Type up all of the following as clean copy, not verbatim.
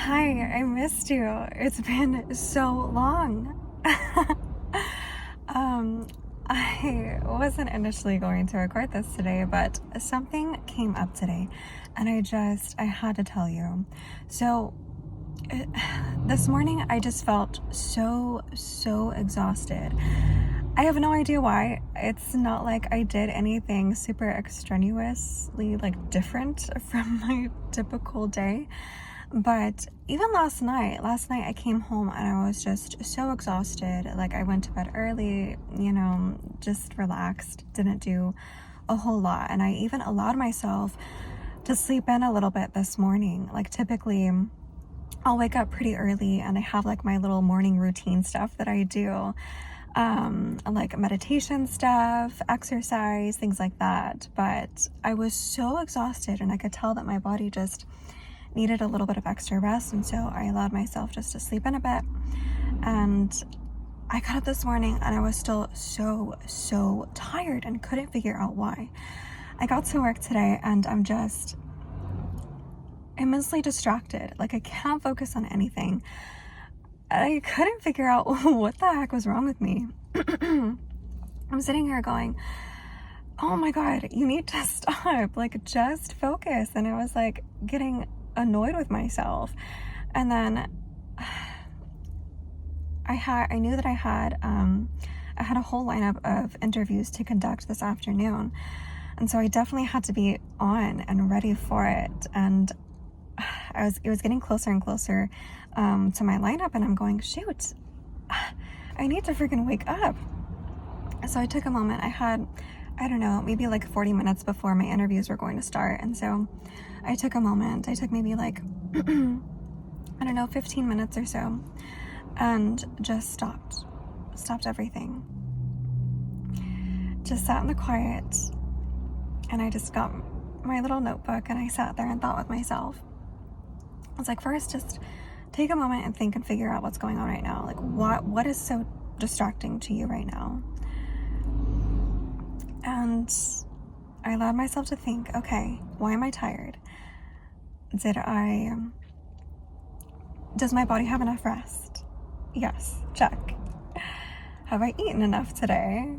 Hi, I missed you. It's been so long. um, I wasn't initially going to record this today, but something came up today, and I had to tell you. So, it, this morning I just felt so exhausted. I have no idea why. It's not like I did anything super extraneously different from my typical day. But even last night I came home and I was just so exhausted. Like, I went to bed early, just relaxed, didn't do a whole lot. And I even allowed myself to sleep in a little bit this morning. Like, typically I'll wake up pretty early and I have like my little morning routine stuff that I do. Like meditation stuff, exercise, things like that. But I was so exhausted and I could tell that my body just needed a little bit of extra rest, and so I allowed myself just to sleep in a bit. And I got up this morning and I was still so tired and couldn't figure out why. I got to work today and I'm just immensely distracted. Like, I can't focus on anything. I couldn't figure out what the heck was wrong with me. I'm sitting here going, oh my God, you need to stop. Like, just focus. And I was like getting annoyed with myself. And then I knew that I had a whole lineup of interviews to conduct this afternoon. And so I definitely had to be on and ready for it. And it was getting closer and closer to my lineup, and I'm going, shoot, I need to freaking wake up. So I took a moment. I had, I don't know, maybe like 40 minutes before my interviews were going to start. And so I took a moment. I took maybe like, I don't know, 15 minutes or so, and just stopped everything. Just sat in the quiet, and I just got my little notebook and I sat there and thought with myself. I was like, first, just take a moment and think and figure out what's going on right now. Like, what is so distracting to you right now? And I allowed myself to think, okay, why am I tired? Does my body have enough rest? Yes, check. Have I eaten enough today?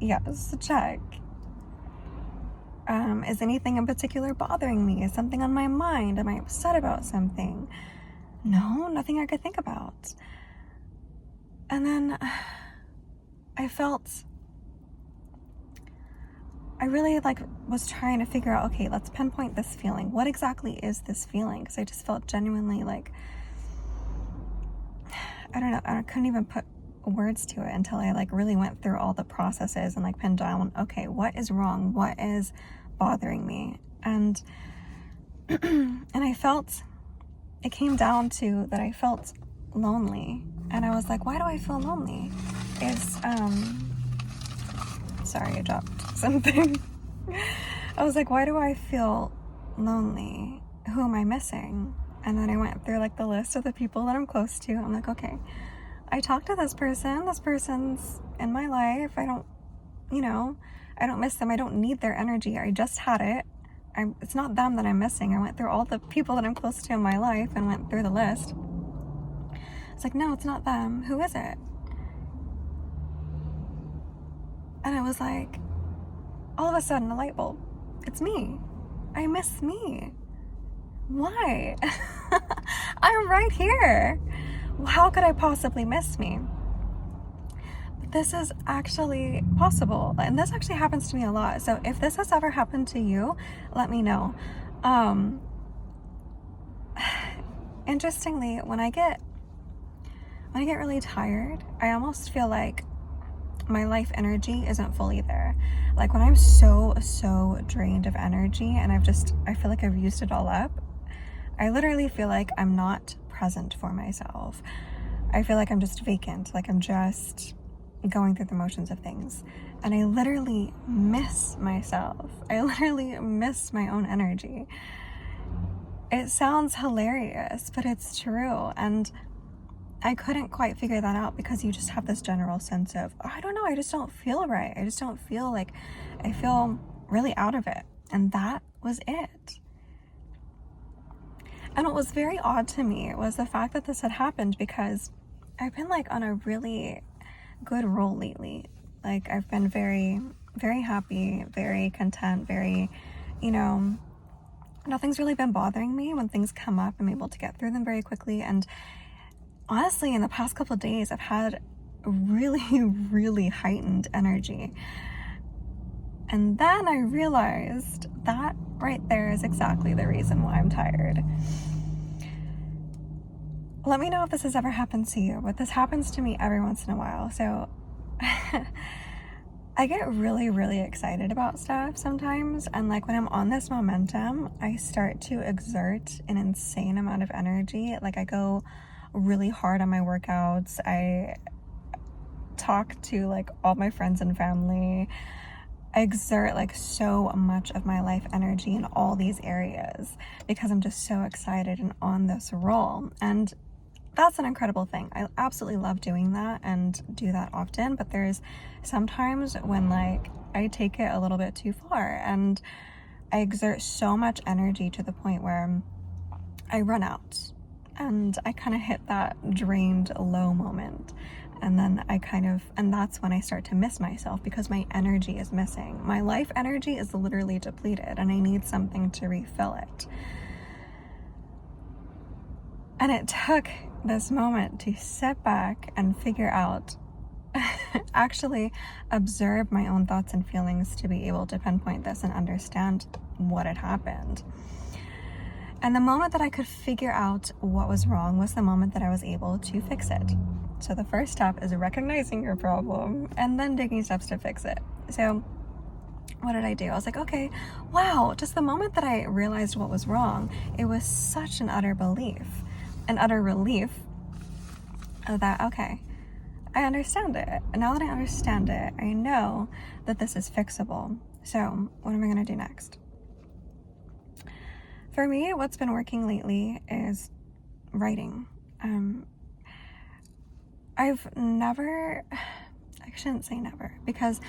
Yes, check. Is anything in particular bothering me? Is something on my mind? Am I upset about something? No, nothing I could think about. And then I really was trying to figure out, okay, let's pinpoint this feeling. What exactly is this feeling? Because I just felt genuinely I don't know, I couldn't even put words to it until I really went through all the processes and pinned down, okay, what is wrong? What is bothering me? And and it came down to that I felt lonely. And I was like, why do I feel lonely? Sorry, I dropped something. I was like, why do I feel lonely? Who am I missing? And then I went through the list of the people that I'm close to. I'm like, okay, I talked to this person's in my life. I don't miss them. I don't need their energy. I just had it. It's not them that I'm missing. I went through all the people that I'm close to in my life and went through the list. It's like, no, it's not them. Who is it? And I was like, all of a sudden, a light bulb. It's me. I miss me. Why? I'm right here. How could I possibly miss me? But this is actually possible. And this actually happens to me a lot. So if this has ever happened to you, let me know. Interestingly, when I get really tired, I almost feel like my life energy isn't fully there. Like, when I'm so drained of energy and I feel like I've used it all up, I literally feel like I'm not present for myself. I feel like I'm just vacant, like I'm just going through the motions of things. And I literally miss myself. I literally miss my own energy. It sounds hilarious, but it's true. And I couldn't quite figure that out because you just have this general sense of, oh, I don't know, I just don't feel right. I just don't feel like, I feel really out of it. And that was it. And what was very odd to me was the fact that this had happened, because I've been like on a really good roll lately. Like I've been very, very happy, very content, very, you know, nothing's really been bothering me. When things come up, I'm able to get through them very quickly. And honestly, in the past couple of days, I've had really, really heightened energy. And then I realized that right there is exactly the reason why I'm tired. Let me know if this has ever happened to you, but this happens to me every once in a while. So I get really, really excited about stuff sometimes. And like when I'm on this momentum, I start to exert an insane amount of energy. Like I go really hard on my workouts. I talk to like all my friends and family. I exert like so much of my life energy in all these areas because I'm just so excited and on this roll. And that's an incredible thing. I absolutely love doing that and do that often, but there's sometimes when like I take it a little bit too far and I exert so much energy to the point where I run out and I kind of hit that drained low moment. And then and that's when I start to miss myself because my energy is missing. My life energy is literally depleted and I need something to refill it. And it took this moment to sit back and figure out, actually observe my own thoughts and feelings to be able to pinpoint this and understand what had happened. And the moment that I could figure out what was wrong was the moment that I was able to fix it. So the first step is recognizing your problem and then taking steps to fix it. So what did I do? I was like, okay, wow, just the moment that I realized what was wrong, it was such an utter relief that, okay, I understand it. And now that I understand it, I know that this is fixable. So what am I going to do next? For me, what's been working lately is writing. I shouldn't say never, because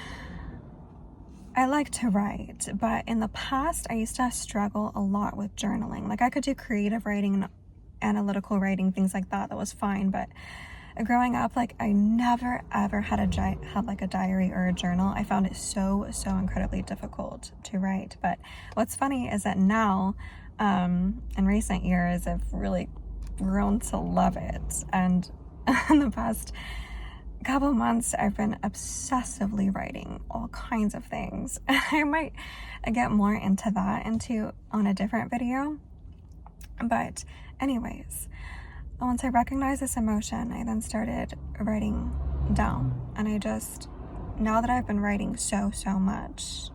I like to write, but in the past, I used to struggle a lot with journaling. Like I could do creative writing and analytical writing, things like that. That was fine, but growing up, like I never ever had like a diary or a journal. I found it so incredibly difficult to write. But what's funny is that now, in recent years, I've really grown to love it. And in the past couple months, I've been obsessively writing all kinds of things. I might get more into that on a different video. But anyways, once I recognized this emotion, I then started writing down. And now that I've been writing so much,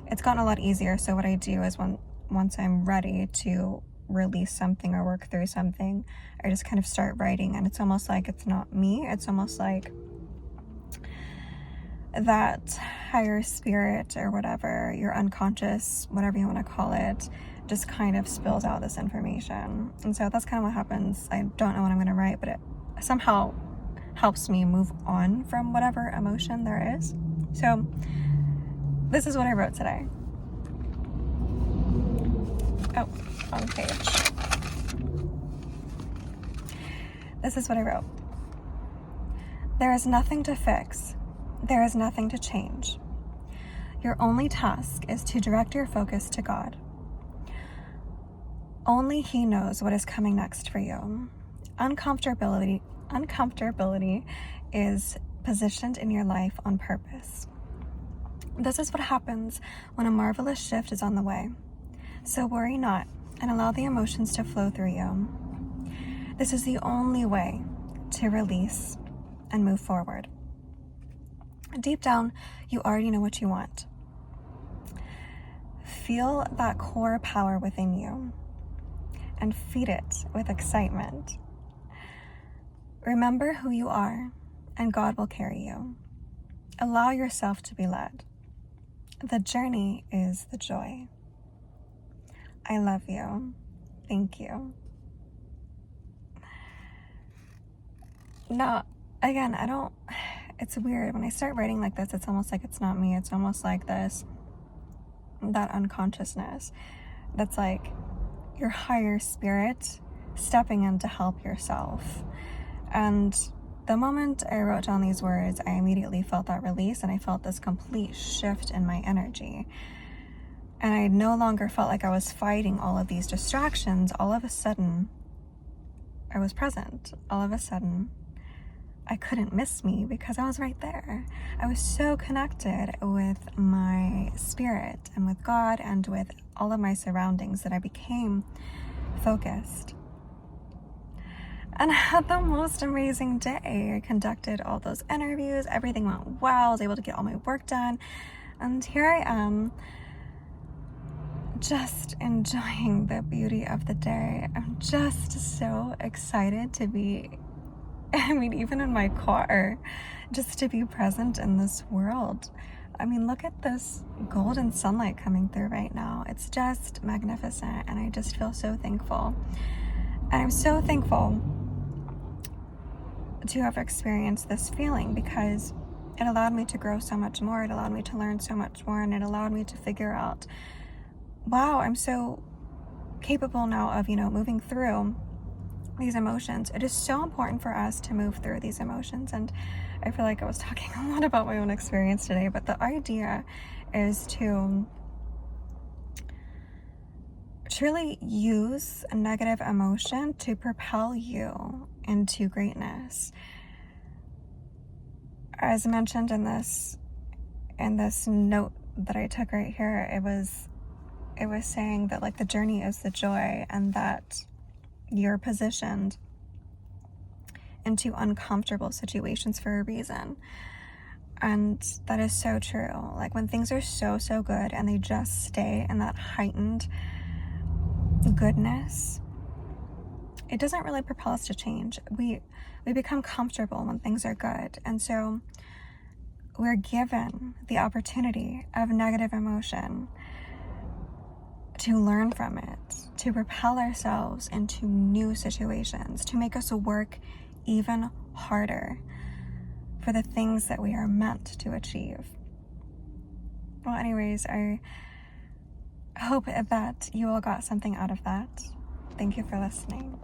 it's gotten a lot easier. So what I do is once I'm ready to release something or work through something, I just kind of start writing. And it's almost like it's not me. It's almost like that higher spirit or whatever, your unconscious, whatever you want to call it, just kind of spills out this information. And so that's kind of what happens. I don't know what I'm going to write, but it somehow helps me move on from whatever emotion there is. So this is what I wrote today. Oh, wrong page. This is what I wrote. There is nothing to fix. There is nothing to change. Your only task is to direct your focus to God. Only He knows what is coming next for you. Uncomfortability is positioned in your life on purpose. This is what happens when a marvelous shift is on the way. So worry not and allow the emotions to flow through you. This is the only way to release and move forward. Deep down, you already know what you want. Feel that core power within you and feed it with excitement. Remember who you are, and God will carry you. Allow yourself to be led. The journey is the joy. I love you. Thank you. Now, again, it's weird. When I start writing like this, it's almost like it's not me. It's almost like that unconsciousness that's like, your higher spirit stepping in to help yourself. And the moment I wrote down these words, I immediately felt that release, and I felt this complete shift in my energy. And I no longer felt like I was fighting all of these distractions. All of a sudden, I was present. All of a sudden, I couldn't miss me because I was right there. I was so connected with my spirit and with God and with all of my surroundings that I became focused. And I had the most amazing day. I conducted all those interviews. Everything went well. I was able to get all my work done. And here I am, just enjoying the beauty of the day. I'm just so excited to be, even in my car, just to be present in this world. Look at this golden sunlight coming through right now. It's just magnificent, and I just feel so thankful. And I'm so thankful to have experienced this feeling because it allowed me to grow so much more. It allowed me to learn so much more, and it allowed me to figure out, wow, I'm so capable now of, moving through these emotions. It is so important for us to move through these emotions. And I feel like I was talking a lot about my own experience today, but the idea is to truly use a negative emotion to propel you into greatness. As mentioned in this note that I took right here, it was saying that like the journey is the joy, and that you're positioned into uncomfortable situations for a reason. And that is so true. Like when things are so good and they just stay in that heightened goodness, it doesn't really propel us to change. We become comfortable when things are good. And so we're given the opportunity of negative emotion to learn from it, to propel ourselves into new situations, to make us work even harder for the things that we are meant to achieve. Well, anyways, I hope that you all got something out of that. Thank you for listening.